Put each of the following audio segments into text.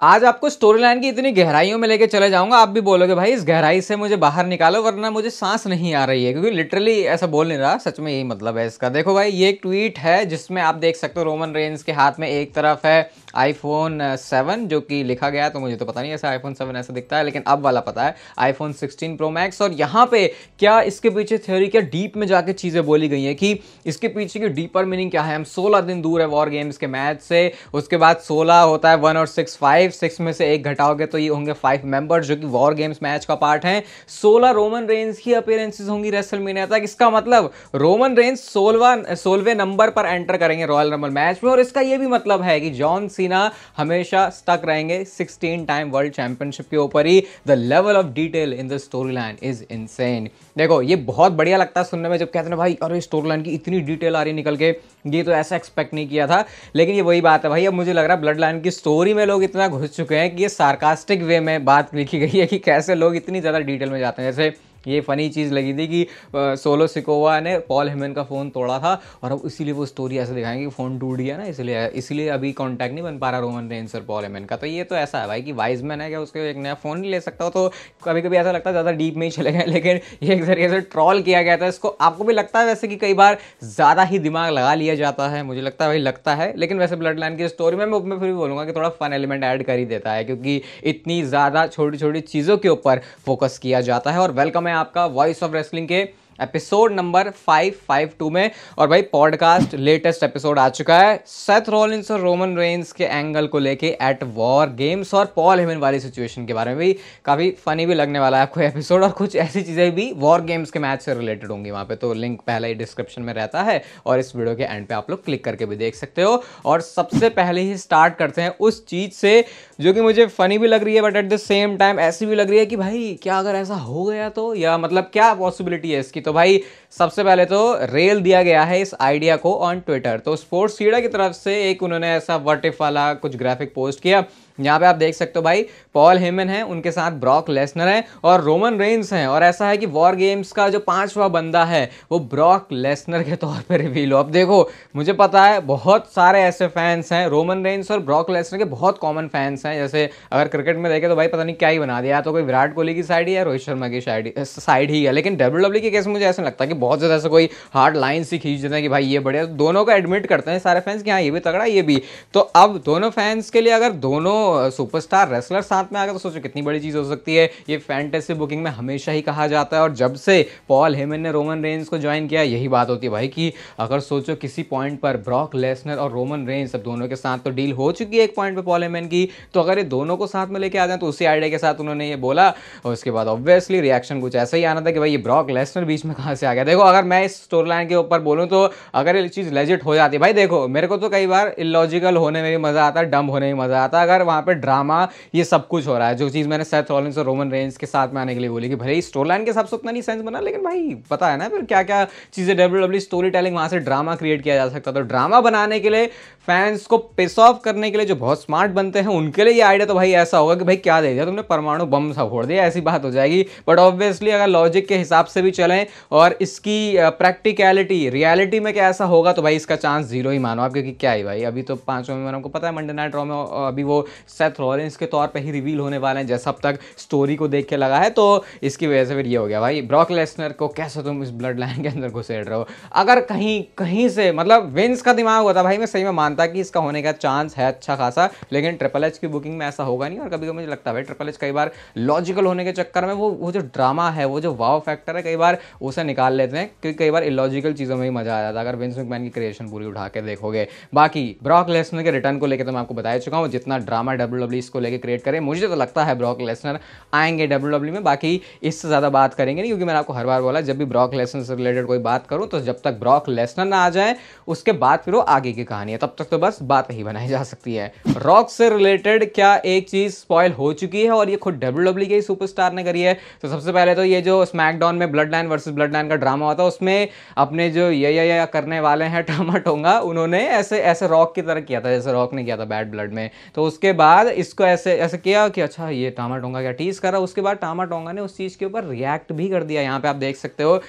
आज आपको story line की इतनी गहराइयों में लेके चले जाऊंगा, आप भी बोलोगे भाई इस गहराई से मुझे बाहर निकालो वरना मुझे सांस नहीं आ रही है, क्योंकि लिटरली ऐसा बोल नहीं रहा, सच में यही मतलब है इसका। देखो भाई, ये एक ट्वीट है जिसमें आप देख सकते हो रोमन रेंस के हाथ में एक तरफ है आईफोन 7 जो कि लिखा गया है, तो मुझे तो पता नहीं ऐसा आईफोन 7 ऐसा दिखता है, लेकिन अब वाला पता है आईफोन 16 प्रो मैक्स। और यहाँ पे क्या इसके पीछे थ्योरी, क्या डीप में जाके चीजें बोली गई है कि इसके पीछे की डीपर मीनिंग क्या है। हम 16 दिन दूर है वॉर गेम्स के मैच से, उसके बाद 16 होता है 1 और 6 5, 6 में से एक घटाओगे तो ये होंगे 5 मेंबर्स जो कि वॉर गेम्स मैच का पार्ट हैं। 16 रोमन रेंस की अपीयरेंसेस होंगी रेसलमेनिया तक। इसका मतलब रोमन रेंस 16वें नंबर पर एंटर करेंगे रॉयल रंबल मैच में। और इसका ये भी मतलब है कि जॉन सीना हमेशा स्टक रहेंगे 16 टाइम वर्ल्ड चैंपियनशिप के ऊपर ही। The level of detail in the story line is insane. देखो ये बहुत बढ़िया लगता है सुनने में जब कहते हैं भाई अरे स्टोरी लाइन की इतनी डिटेल आ रही निकल के, ये तो ऐसा एक्सपेक्ट नहीं किया था। लेकिन ये वही बात है भाई, अब मुझे लग रहा है ब्लड लाइन की स्टोरी में लोग इतना घुस चुके हैं कि ये सार्कास्टिक वे में बात लिखी गई है कि कैसे लोग इतनी ज़्यादा डिटेल में जाते हैं। जैसे ये फनी चीज़ लगी थी कि सोलो सिकोवा ने पॉल हेमन का फ़ोन तोड़ा था और अब इसीलिए वो स्टोरी ऐसे दिखाएंगे कि फ़ोन टूट गया ना, इसलिए अभी कांटेक्ट नहीं बन पा रहा रोमन रेंस और पॉल हेमन का। तो ये तो ऐसा है भाई कि वाइजमैन है क्या उसके एक नया फ़ोन नहीं ले सकता हो, तो कभी कभी ऐसा लगता है ज़्यादा डीप में ही चले गए। लेकिन ये एक जरिए से ट्रॉल किया गया था इसको। आपको भी लगता है वैसे कि कई बार ज़्यादा ही दिमाग लगा लिया जाता है? मुझे लगता है भाई लगता है, लेकिन वैसे ब्लड लाइन की स्टोरी में मैं फिर भी बोलूँगा कि थोड़ा फन एलिमेंट ऐड कर ही देता है, क्योंकि इतनी ज़्यादा छोटी छोटी चीज़ों के ऊपर फोकस किया जाता है। और वेलकम है आपका वॉइस ऑफ रेसलिंग के एपिसोड नंबर 552 में। और भाई पॉडकास्ट लेटेस्ट एपिसोड आ चुका है सेथ रॉलिंस और रोमन रेंस के एंगल को लेके एट वॉर गेम्स और पॉल हेमन वाली सिचुएशन के बारे में भी। काफ़ी फनी भी लगने वाला है आपको एपिसोड, और कुछ ऐसी चीज़ें भी वॉर गेम्स के मैच से रिलेटेड होंगी वहाँ पे, तो लिंक पहले ही डिस्क्रिप्शन में रहता है और इस वीडियो के एंड पे आप लोग क्लिक करके भी देख सकते हो। और सबसे पहले ही स्टार्ट करते हैं उस चीज़ से जो कि मुझे फनी भी लग रही है but at the same time ऐसी भी लग रही है कि भाई क्या अगर ऐसा हो गया तो, या मतलब क्या पॉसिबिलिटी है इसकी। तो भाई सबसे पहले तो रेल दिया गया है इस आइडिया को ऑन ट्विटर। तो स्पोर्ट्स सीडा की तरफ से एक उन्होंने ऐसा व्हाट इफ वाला कुछ ग्राफिक पोस्ट किया। यहाँ पे आप देख सकते हो भाई पॉल हेमन है, उनके साथ ब्रॉक लेसनर है और रोमन रेंस हैं। और ऐसा है कि वॉर गेम्स का जो 5वां बंदा है वो ब्रॉक लेसनर के तौर पे रिवील हो। अब देखो मुझे पता है बहुत सारे ऐसे फैंस हैं, रोमन रेंस और ब्रॉक लेसनर के बहुत कॉमन फैंस हैं। जैसे अगर क्रिकेट में देखे तो भाई पता नहीं क्या ही बना दिया, तो कोई विराट कोहली की साइड ही है, रोहित शर्मा की साइड ही है। लेकिन डब्ल्यूडब्ल्यू के केस में मुझे ऐसा लगता है कि बहुत ज़्यादा ऐसा कोई हार्ड लाइन सी खींच देते हैं कि भाई ये बढ़िया, दोनों को एडमिट करते हैं सारे फैंस कि हाँ ये भी तगड़ा ये भी। तो अब दोनों फैंस के लिए अगर दोनों सुपरस्टार रेसलर साथ में आ गए तो सोचो कितनी बड़ी चीज़ हो सकती है। ये फैंटेसी बुकिंग में हमेशा ही कहा जाता है, और जब से पॉल हेमन ने रोमन रेंस को ज्वाइन किया यही बात होती है भाई कि अगर सोचो किसी पॉइंट पर ब्रॉक लेसनर और रोमन रेंस, अब दोनों के साथ तो डील हो चुकी है एक पॉइंट पे पॉल हेमन की, तो अगर ये दोनों को साथ में लेके आ जाए तो उसी आइडिया के साथ उन्होंने ये बोला। और उसके बाद ऑब्वियसली रिएक्शन कुछ ऐसा ही आना था कि भाई ये ब्रॉक लेसनर बीच में कहाँ से आ गया। देखो अगर मैं इस स्टोरी लाइन के ऊपर बोलूँ तो अगर ये चीज़ लेजिट हो जाती है, भाई देखो मेरे को तो कई बार इलॉजिकल होने में भी मज़ा आता है, डम होने में मज़ा आता है। अगर वहाँ पे ड्रामा ये सब कुछ हो रहा है, जो चीज़ मैंने सेथ रॉलिंस और रोमन रेंस के साथ में आने के लिए बोली कि भले ही स्टोरी लाइन के हिसाब से उतना नहीं सेंस बना, लेकिन भाई पता है ना फिर क्या क्या चीज़ें डब्ल्यूडब्ल्यू स्टोरी टेलिंग वहाँ से ड्रामा क्रिएट किया जा सकता। तो ड्रामा बनाने के लिए, फैंस को पिस ऑफ करने के लिए जो बहुत स्मार्ट बनते हैं उनके लिए ये आइडिया तो भाई ऐसा होगा कि भाई क्या दे दिया तुमने, परमाणु बम सा फोड़ दिया, ऐसी बात हो जाएगी। बट ऑब्वियसली अगर लॉजिक के हिसाब से भी चलें और इसकी प्रैक्टिकलिटी रियलिटी में क्या ऐसा होगा तो भाई इसका चांस 0 ही मानो आप, क्योंकि क्या ही भाई अभी तो 5वें में हमको पता है मंडे नाइट रॉ में अभी वो सेथ रॉलिंस के तौर पे ही रिवील होने वाले हैं जैसा अब तक स्टोरी को देख के लगा है। तो इसकी वजह से फिर ये हो गया भाई ब्रॉक लेसनर को कैसे तुम इस ब्लड लाइन के अंदर घुसेड़ रहे हो। अगर कहीं कहीं से मतलब विंस का दिमाग होता भाई मैं सही में मानता कि इसका होने का चांस है अच्छा खासा, लेकिन ट्रिपल एच की बुकिंग में ऐसा होगा नहीं। और कभी कभी मुझे लगता है भाई ट्रिपल एच कई बार लॉजिकल होने के चक्कर में वो जो ड्रामा है, वो जो वाव फैक्टर है, कई बार उसे निकाल लेते हैं, क्योंकि कई बार इलॉजिकल चीज़ों में ही मजा आ जाता है अगर विंस मैकमैन की क्रिएशन पूरी उठा के देखोगे। बाकी ब्रॉक लेसनर के रिटर्न को लेकर तो मैं आपको बता चुका हूँ, जितना ड्रामा डब्ल्यूडब्ल्यू इसको लेकर क्रिएट करे मुझे तो लगता है ब्रॉक लेसनर आएंगे डब्ल्यूडब्ल्यू में। बाकी इससे ज़्यादा बात करेंगे नहीं, क्योंकि मैंने आपको हर बार बोला जब भी ब्रॉक लेसनर से रिलेटेड कोई बात करूँ तो जब तक ब्रॉक लेसनर ना आ जाए उसके बाद फिर वो आगे की कहानी है, तब तक तो बस बात ही बनाई जा सकती है। रॉक से रिलेटेड क्या एक चीज़ स्पॉइल हो चुकी है और ये खुद डब्ल्यूडब्ल्यू के ही सुपरस्टार ने करी है। तो सबसे पहले तो ये जो स्मैकडाउन में blood line versus blood line का ड्रामा होता है उसमें अपने जो ये करने वाले हैं टामा टोंगा, उन्होंने ऐसे ऐसे रॉक की तरह किया था जैसे रॉक ने किया था बैड ब्लड में। तो उसके बाद इसको ऐसे ऐसे किया कि अच्छा ये टामा टोंगा क्या टीज कर रहा। उसके बाद टामा टोंगा ने उस चीज़ के ऊपर रिएक्ट भी कर दिया। यहाँ पे आप देख सकते हो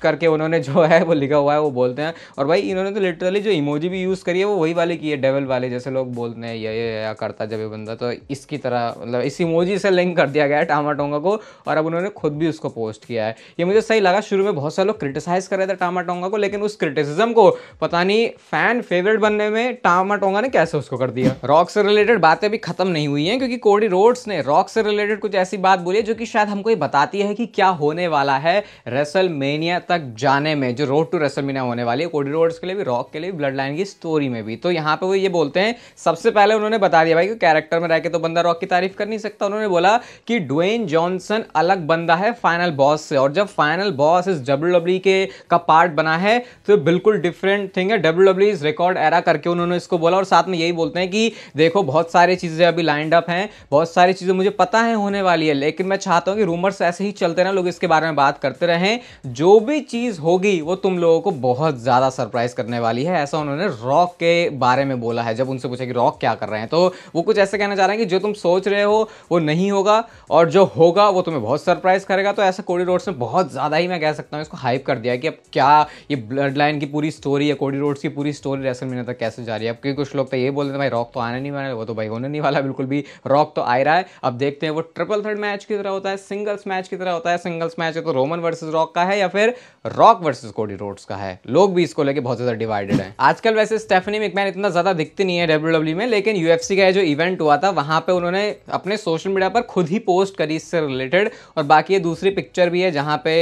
करके उन्होंने जो है वो लिखा हुआ है वो बोलते हैं। और भाई इन्होंने तो लिटरली जो इमोजी भी यूज़ करी है वो वही वाले की है, डेविल वाले जैसे लोग बोलते हैं, ये करता जब ये बंदा, तो इसकी तरह मतलब इस इमोजी से लिंक कर दिया गया है टामाटोंगा को, और अब उन्होंने खुद भी उसको पोस्ट किया है। ये मुझे सही लगा। शुरू में बहुत सारे लोग क्रिटिसाइज कर रहे थे टामाटोंगा को, लेकिन उस क्रिटिसिज्म को पता नहीं फैन फेवरेट बनने में टामाटोंगा ने कैसे उसको कर दिया। रॉक से रिलेटेड बातें भी खत्म नहीं हुई हैं, क्योंकि कोडी रोड्स ने रॉक से रिलेटेड कुछ ऐसी बात बोली है जो कि शायद हमको ये बताती है कि क्या होने वाला है रेसलमेनिया तक जाने में, जो रोड टू रेसलमेनिया होने वाली है कोडी रोड्स के लिए भी, रॉक के लिए भी, ब्लड लाइन की स्टोरी में भी। तो यहाँ पे वो ये बोलते हैं, सबसे पहले उन्होंने बता दिया भाई कि कैरेक्टर में रह के तो बंदा रॉक की तारीफ कर नहीं सकता। उन्होंने बोला कि ड्वेन जॉनसन अलग बंदा है फाइनल बॉस से, और जब फाइनल बॉस इस WWE के का पार्ट बना है तो बिल्कुल डिफरेंट थिंग है। WWE इज रिकॉर्ड एरा करके उन्होंने इसको बोला, और साथ में यही बोलते हैं कि देखो बहुत सारी चीजें अभी लाइंड अप हैं, बहुत सारी चीजें मुझे पता है होने वाली है, लेकिन मैं चाहता हूं कि रूमर्स ऐसे ही चलते रहे, लोग इसके बारे में बात करते रहें, जो भी चीज होगी वो तुम लोगों को बहुत ज्यादा सरप्राइज करने वाली है। ऐसा उन्होंने रॉक के बारे में बोला है। जब उनसे पूछा कि रॉक क्या कर रहे हैं, तो वो कुछ ऐसे कहना चाह रहे हैं कि जो तुम सोच रहे हो वो नहीं होगा, और जो होगा वो तुम्हें बहुत सरप्राइज करेगा। तो ऐसा कोडी रोड्स ने बहुत ज्यादा ही, मैं कह सकता हूं, इसको हाइप कर दिया है कि अब क्या ये ब्लड लाइन की पूरी स्टोरी है, कोडी रोड्स की पूरी स्टोरी रेसलमेनिया तक कैसे जा रही है। अब क्योंकि कुछ लोग तो ये बोलते हैं भाई रॉक तो आने नहीं वाला, वो तो भाई होने नहीं वाला बिल्कुल भी, रॉक तो आ रहा है। अब देखते हैं वो ट्रिपल थ्रेट मैच की तरह होता है, सिंगल्स मैच की तरह होता है। सिंगल्स मैच है तो रोमन वर्सेस रॉक का है, या फिर रॉक वर्सेस कोडी रोड्स का है। लोग भी इसको लेके बहुत ज्यादा डिवाइडेड हैं आजकल। वैसे स्टेफनी मैकमैन इतना ज्यादा दिखती नहीं है WWE में, लेकिन UFC का जो इवेंट हुआ था वहां पे उन्होंने अपने सोशल मीडिया पर खुद ही पोस्ट करी इससे रिलेटेड। और बाकी ये दूसरी पिक्चर भी है जहां पे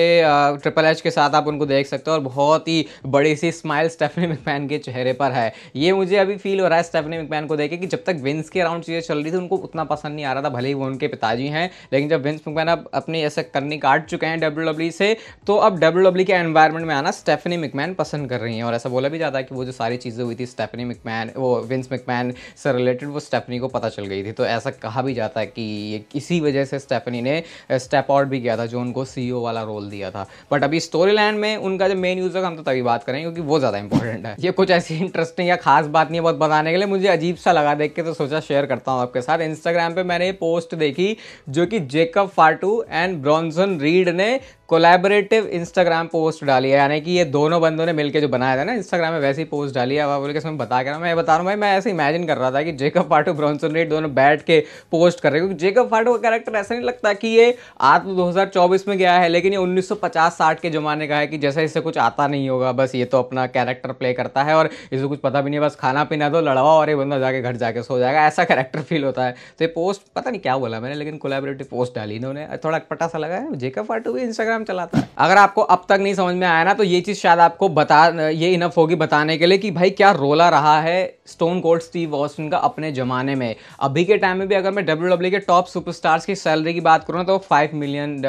ट्रिपल एच के साथ आप उनको देख सकते हो, और बहुत ही बड़ी सी स्माइल स्टेफनी मैकमैन के चेहरे पर है। ये मुझे अभी फील हो रहा है स्टेफनी मैकमैन को देखे कि जब तक विंस के अराउंड चीजें चल रही थी उनको उतना पसंद नहीं आ रहा था, भले ही वो उनके पिताजी हैं, लेकिन जब विंस मैकमैन अब अपनी ऐसे करनी काट चुके हैं WWE से, तो अब WWE के एनवायरनमेंट में आना स्टेफनी मैकमैन पसंद कर रही हैं। और ऐसा बोला भी जाता है कि वो जो सारी चीज़ें हुई थी स्टेफनी मैकमैन, वो विंस मैकमैन से रिलेटेड, वो स्टेफनी को पता चल गई थी। तो ऐसा कहा भी जाता है कि ये इसी वजह से स्टेफनी ने स्टेप आउट भी किया था, जो उनको CEO वाला रोल दिया था। बट अभी स्टोरी लाइन में उनका जो मेन यूजर, हम तो तभी बात करेंगे क्योंकि वो ज़्यादा इंपॉर्टेंट है। ये कुछ ऐसी इंटरेस्टिंग या खास बात नहीं है बहुत बताने के लिए, मुझे अजीब सा लगा देख के, तो सोचा शेयर करता हूँ आपके साथ। इंस्टाग्राम पे मैंने ये पोस्ट देखी जो कि जेकब फाटू एंड ब्रॉन्सन रीड ने कोलैबोरेटिव इंस्टाग्राम पोस्ट डाली है, यानी कि ये दोनों बंदों ने मिलकर जो बनाया था ना इंस्टाग्राम में, वैसी पोस्ट डाली है। अब बोल के इसमें बता के ना, मैं बता रहा हूँ भाई, मैं ऐसे इमेजिन कर रहा था कि जेकब फाटू ब्रॉन्सन रीड दोनों बैठ के पोस्ट कर रहे हैं, क्योंकि जेकब फाटू का कैरेक्टर ऐसा नहीं लगता कि ये आज 2024 में गया है, लेकिन ये 1950-60 के जमाने का है, कि जैसे इससे कुछ आता नहीं होगा, बस ये तो अपना कैरेक्टर प्ले करता है और इसको कुछ पता भी नहीं, बस खाना पीना दो, लड़वा और ये बंदा जाके घर जाके सो जाएगा, ऐसा कैरेक्टर फील होता है। तो ये पोस्ट पता नहीं क्या बोला मैंने, लेकिन कोलैबोरेटिव पोस्ट डाली इन्होंने, थोड़ा अटपटा सा लगा है। जेकब फाटू भी इंस्टाग्राम चलाता है। अगर आपको अब तक नहीं समझ में आया ना, तो ये चीज शायद आपको ये इनफ होगी बताने के लिए कि भाई क्या रोला रहा है स्टोन कोल्ड स्टीव ऑस्टिन का अपने जमाने में। अभी के टाइम में भी अगर मैं WWE के टॉप सुपरस्टार्स की सैलरी की बात करूँ ना, तो $5 मिलियन,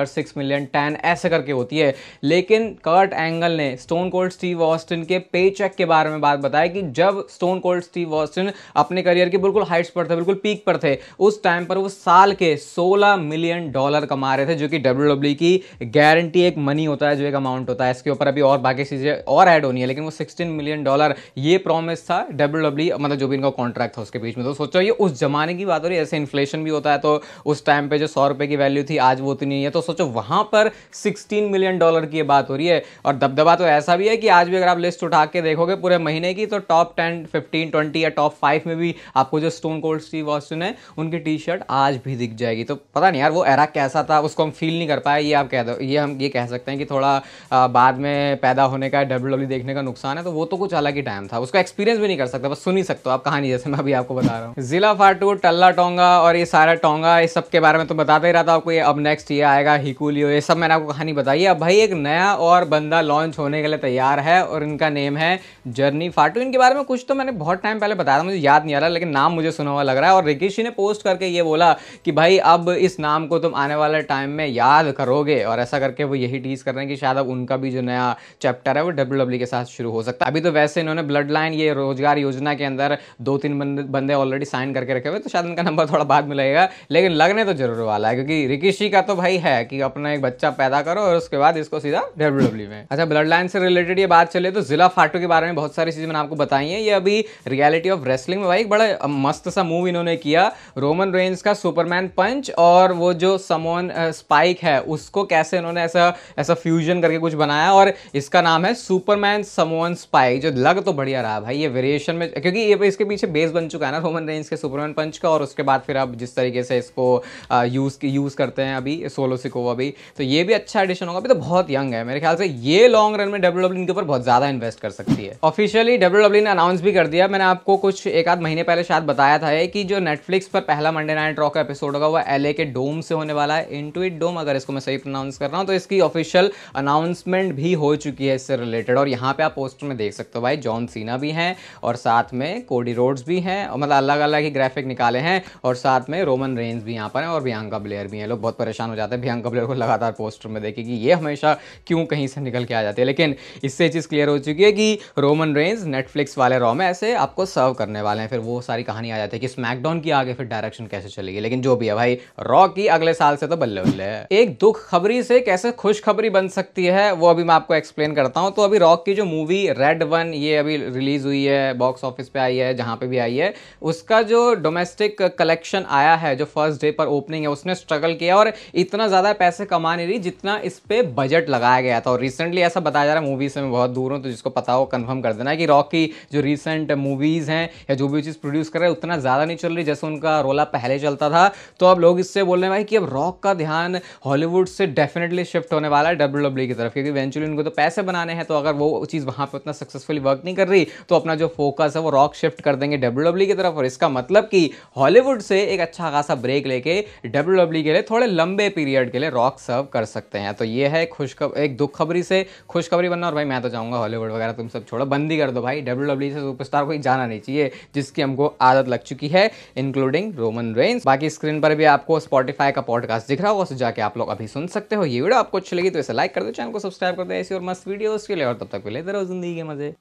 $6 मिलियन, 10 ऐसे करके होती है। लेकिन कर्ट एंगल ने स्टोन कोल्ड स्टीव ऑस्टिन के पे चेक के बारे में बात बताया कि जब स्टोन कोल्ड स्टीव ऑस्टिन अपने करियर के बिल्कुल हाइट्स पर थे, बिल्कुल पीक पर थे, उस टाइम पर वो साल के $16 मिलियन कमा रहे थे, जो कि WWE की गारंटी एक मनी होता है, जो एक अमाउंट होता है। इसके ऊपर अभी और बाकी चीजें और ऐड होनी है, लेकिन वो $16 मिलियन ये प्रॉमिस था WWE, मतलब जो भी इनका कॉन्ट्रैक्ट था उसके बीच में। तो सोचो ये उस जमाने की बात हो रही है, ऐसे इन्फ्लेशन भी होता है, तो उस टाइम पे जो $100 की वैल्यू थी आज वो उतनी नहीं है, तो सोचो वहां पर $16 मिलियन की ये बात हो रही है। और दबदबा तो ऐसा भी है कि आज भी अगर आप लिस्ट उठा के देखोगे पूरे महीने की, तो टॉप 10, 15, 20 या टॉप 5 में भी आपको जो स्टोन कोल्ड स्टीव ऑस्टिन है उनकी टी शर्ट आज भी दिख जाएगी। तो पता नहीं यार वो एरा कैसा था, उसको हम फील नहीं कर पाए, ये आप कह दो, ये हम ये कह सकते हैं कि थोड़ा बाद में पैदा होने का WWE देखने का नुकसान है। तो वो तो कुछ अलग ही टाइम था, उसको एक्सपीरियंस भी नहीं कर सकते, बस सुन ही सकते हो आप कहानी, जैसे मैं अभी आपको बता रहा हूँ। जिला फाटू, टल्ला टोंगा और ये सारा टोंगा, इस सब के बारे में तो बताता ही रहता आपको। ये अब नेक्स्ट ये आएगा हिकुलियो, ये सब मैंने आपको कहानी बताई है। अब भाई एक नया और बंदा लॉन्च होने के लिए तैयार है, और इनका नेम है जर्नी फाटू। इनके बारे में कुछ तो मैंने बहुत टाइम पहले बताया था, मुझे याद नहीं आ रहा, लेकिन नाम मुझे सुना हुआ लग रहा है। और रिकीशी ने पोस्ट करके ये बोला कि भाई अब इस नाम को तुम आने वाले टाइम में याद करोगे, और ऐसा करके वो यही टीज कर रहे हैं कि शायद अब उनका भी जो नया चैप्टर है वो WWE के साथ शुरू हो सकता है। अभी तो वैसे इन्होंने ब्लड लाइन ये रोजगार योजना के अंदर 2-3 बंदे ऑलरेडी साइन करके रखे हुए, तो शायद उनका नंबर थोड़ा बाद में लगेगा, लेकिन लगने तो जरूर वाला है, क्योंकि रिकीशी का तो भाई है कि अपना एक बच्चा पैदा करो और उसके बाद इसको सीधा WWE में। अच्छा, ब्लड लाइन से रिलेटेड ये बात चले तो जिला फाटू के बारे में बहुत सारी चीजें मैंने आपको बताई हैं। ये अभी रियलिटी ऑफ रेसलिंग में भाई एक बड़ा मस्त सा मूव इन्होंने किया, रोमन रेंस का सुपरमैन पंच और वो जो समोन स्पाइक है उसको कैसे इन्होंने ऐसा फ्यूजन करके कुछ बनाया, और इसका नाम है सुपरमैन समोन स्पाइक, जो लग तो बढ़िया रहा भाई। ये वेरिएशन में, क्योंकि ये इसके पीछे बेस बन चुका है ना रोमन रेंज के सुपरमैन पंच का, और उसके बाद फिर अब जिस तरीके से इसको यूज़ करते हैं अभी सोलो सिकोवा भी, तो ये भी अच्छा एडिशन होगा। अभी तो बहुत यंग है, मेरे ख्याल से ये लॉन्ग रन में WWE इनके ऊपर बहुत ज़्यादा इन्वेस्ट कर सकती है। ऑफिशियली WWE ने अनाउंस भी कर दिया, मैंने आपको कुछ एक आध महीने पहले शायद बताया था कि जो नेटफ्लिक्स पर पहला मंडे नाइट रॉ का एपिसोड होगा वो LA के डोम से होने वाला है, इंटुइट डोम अगर इसको मैं सही प्रोनाउंस कर रहा हूँ। तो इसकी ऑफिशियल अनाउंसमेंट भी हो चुकी है इससे रिलेटेड, और यहाँ पे आप पोस्टर में देख सकते हो भाई जॉन सीना भी हैं और साथ में कोडी रोड्स भी हैं, मतलब अलग अलग ही ग्राफिक निकाले हैं, और साथ में रोमन रेंज भी यहाँ पर हैं और बियांका ब्लेयर भी हैं। लोग बहुत परेशान हो जाते हैं बियांका ब्लेयर को लगातार पोस्टर में देखे कि ये हमेशा क्यों कहीं से निकल के आ जाती है, लेकिन इससे चीज़ क्लियर हो चुकी है कि रोमन रेंज नेटफ्लिक्स वाले रॉ में ऐसे आपको सर्व करने वाले हैं। फिर वो सारी कहानी आ जाती है कि स्मैकडाउन की आगे फिर डायरेक्शन कैसे चलेगी, लेकिन जो भी है भाई रॉ की अगले साल से तो बल्ले बल्ले है। एक दुख खबरी से कैसे खुशखबरी बन सकती है वो अभी मैं आपको एक्सप्लेन करता हूं। तो अभी रॉक की जो मूवी रेड 1 ये अभी रिलीज हुई है, बॉक्स ऑफिस पे आई है, जहां पे भी आई है, उसका जो डोमेस्टिक कलेक्शन आया है, जो फर्स्ट डे पर ओपनिंग है उसने स्ट्रगल किया और इतना ज्यादा पैसे कमा नहीं रही जितना इस पे बजट लगाया गया था। और रिसेंटली ऐसा बताया जा रहा है, मूवी से मैं बहुत दूर हूं तो जिसको पता हो कंफर्म कर देना, कि रॉक की जो रिसेंट मूवीज हैं या जो भी चीज प्रोड्यूस कर रहे हैं उतना ज्यादा नहीं चल रही जैसे उनका रोला पहले चलता था। तो अब लोग इससे बोल रहे हैं भाई कि अब रॉक का ध्यान हॉलीवुड से डेफिनेटली शिफ्ट होने वाला है WWE की तरफ, क्योंकि इवेंचुअली उनको तो पैसे बनाने हैं। तो अगर वो चीज़ वहाँ पे उतना सक्सेसफुली वर्क नहीं कर रही तो अपना जो फोकस है वो रॉक शिफ्ट कर देंगे WWE की तरफ, और इसका मतलब कि हॉलीवुड से एक अच्छा खासा ब्रेक लेके WWE के लिए थोड़े लंबे पीरियड के लिए रॉक सर्व कर सकते हैं। तो ये है एक दुख खबरी से खुशखबरी बनना। और भाई मैं तो चाहूँगा हॉलीवुड वगैरह तुम सब छोड़ो, बंद ही कर दो भाई, WWE से सुपरस्टार कोई जाना नहीं चाहिए जिसकी हमको आदत लग चुकी है, इंक्लूडिंग रोमन रेंज। बाकी स्क्रीन पर भी आपको स्पॉटिफाई का पॉडकास्ट दिख रहा होगा, उससे जाके आप लोग अभी सुन सकते हो। ये वीडियो आपको अच्छी लगी तो इसे लाइक कर दो, चैनल को सब्सक्राइब कर दो ऐसी और मस्त वीडियोस के लिए, और तब तक लेते रहो जिंदगी के मजे।